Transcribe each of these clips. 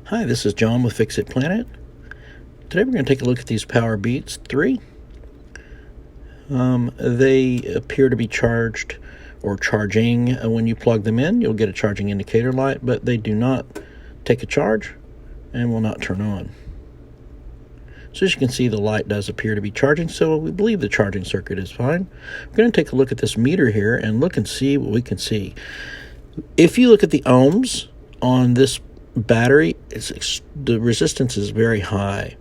Hi, this is John with Fix It Planet. Today we're going to take a look at these PowerBeats 3. They appear to be charged or charging when you plug them in. You'll get a charging indicator light, but they do not take a charge and will not turn on. So as you can see, the light does appear to be charging, so we believe the charging circuit is fine. We're going to take a look at this meter here and look and see what we can see. If you look at the ohms on this battery, the resistance is very high,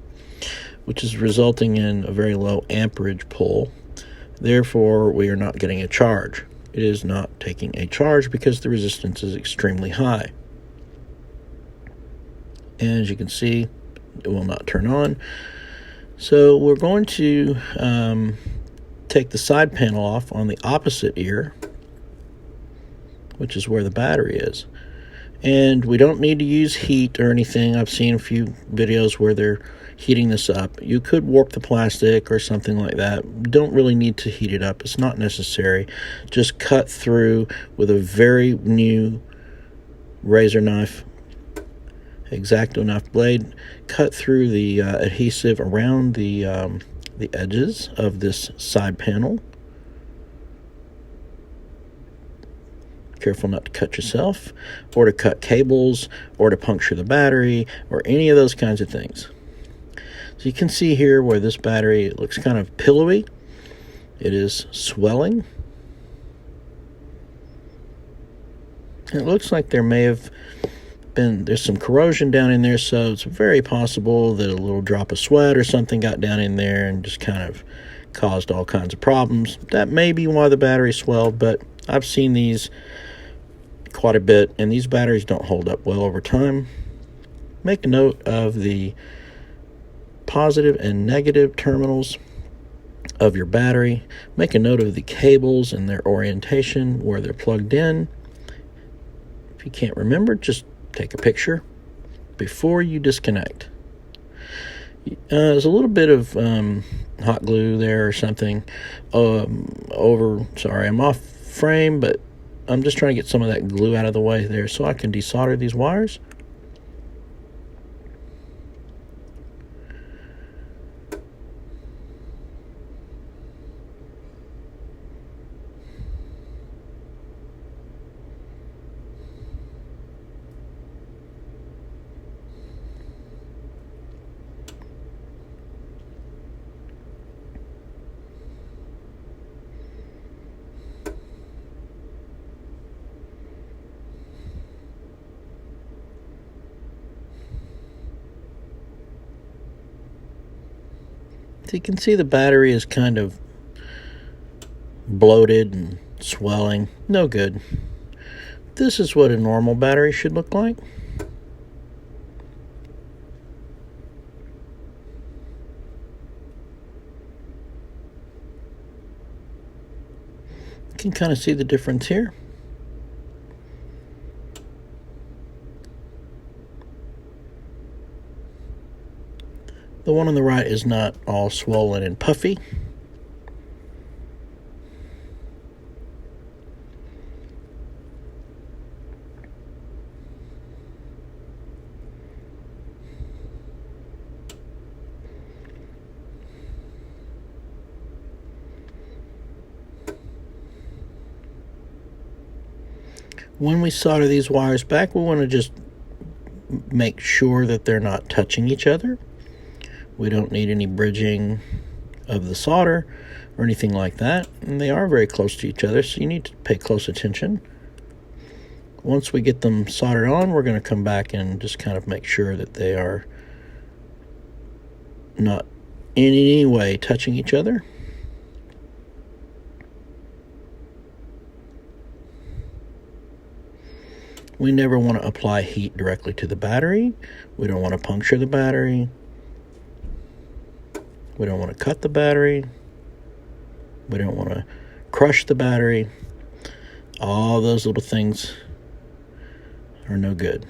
which is resulting in a very low amperage pull. Therefore, we are not getting a charge. It is not taking a charge because the resistance is extremely high. And as you can see, it will not turn on. So we're going to take the side panel off on the opposite ear, which is where the battery is. And we don't need to use heat or anything. I've seen a few videos where they're heating this up. You could warp the plastic or something like that. Don't really need to heat it up. It's not necessary. Just cut through with a very new razor knife, X-Acto knife blade. Cut through the adhesive around the edges of this side panel. Careful not to cut yourself, or to cut cables, or to puncture the battery, or any of those kinds of things. So you can see here where this battery looks kind of pillowy. It is swelling. And it looks like there may have been, there's some corrosion down in there, so it's very possible that a little drop of sweat or something got down in there and just kind of caused all kinds of problems. That may be why the battery swelled, but I've seen these quite a bit, and these batteries don't hold up well over time. Make a note of the positive and negative terminals of your battery. Make a note of the cables and their orientation, where they're plugged in. If you can't remember, just take a picture before you disconnect. There's a little bit of hot glue there or something sorry, I'm off frame, but I'm just trying to get some of that glue out of the way there so I can desolder these wires. So you can see the battery is kind of bloated and swelling. No good. This is what a normal battery should look like. You can kind of see the difference here. The one on the right is not all swollen and puffy. When we solder these wires back, we want to just make sure that they're not touching each other. We don't need any bridging of the solder or anything like that. And they are very close to each other, so you need to pay close attention. Once we get them soldered on, we're going to come back and just kind of make sure that they are not in any way touching each other. We never want to apply heat directly to the battery. We don't want to puncture the battery. We don't want to cut the battery. We don't want to crush the battery. All those little things are no good.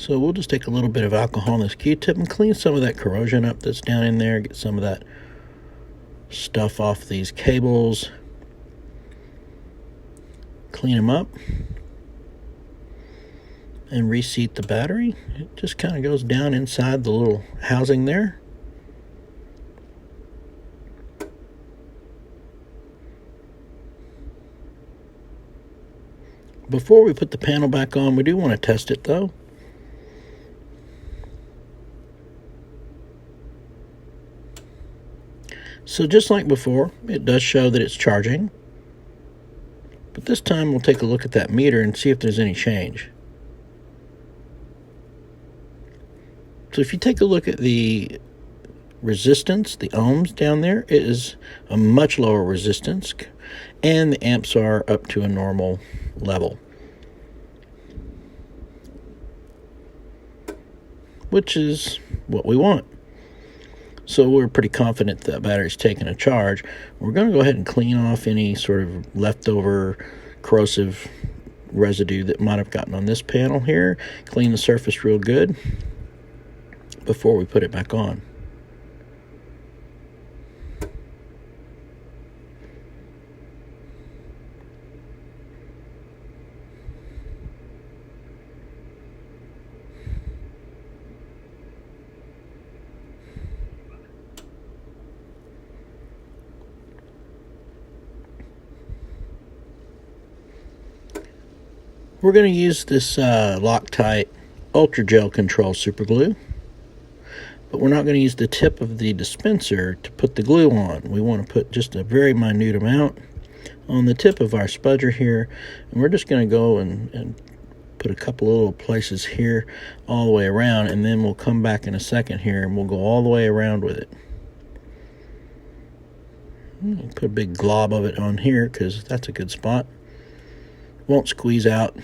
So we'll just take a little bit of alcohol on this Q-tip and clean some of that corrosion up that's down in there. Get some of that stuff off these cables, clean them up, and reseat the battery. It just kind of goes down inside the little housing there. Before we put the panel back on, we do want to test it though. So just like before, it does show that it's charging. But this time we'll take a look at that meter and see if there's any change. So if you take a look at the resistance, the ohms down there, it is a much lower resistance, and the amps are up to a normal level, which is what we want. So we're pretty confident that battery's taking a charge. We're going to go ahead and clean off any sort of leftover corrosive residue that might have gotten on this panel here. Clean the surface real good before we put it back on. We're going to use this Loctite Ultra Gel Control Super Glue, but we're not going to use the tip of the dispenser to put the glue on. We want to put just a very minute amount on the tip of our spudger here, and we're just going to go and put a couple of little places here all the way around, and then we'll come back in a second here and we'll go all the way around with it. Put a big glob of it on here because that's a good spot. Won't squeeze out.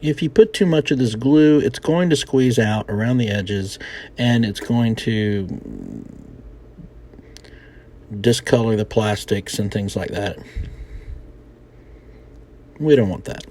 If you put too much of this glue, it's going to squeeze out around the edges, and it's going to discolor the plastics and things like that. We don't want that.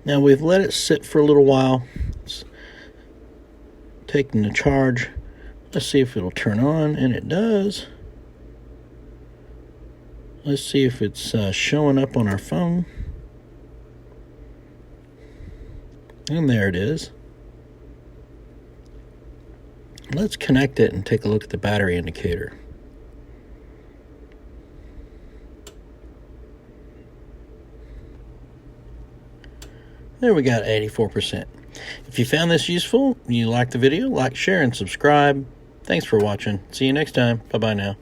Now we've let it sit for a little while. It's taking the charge. Let's see if it'll turn on, and it does. Let's see if it's showing up on our phone. And there it is. Let's connect it and take a look at the battery indicator. There we got 84%. If you found this useful, you like the video, like, share, and subscribe. Thanks for watching. See you next time. Bye-bye now.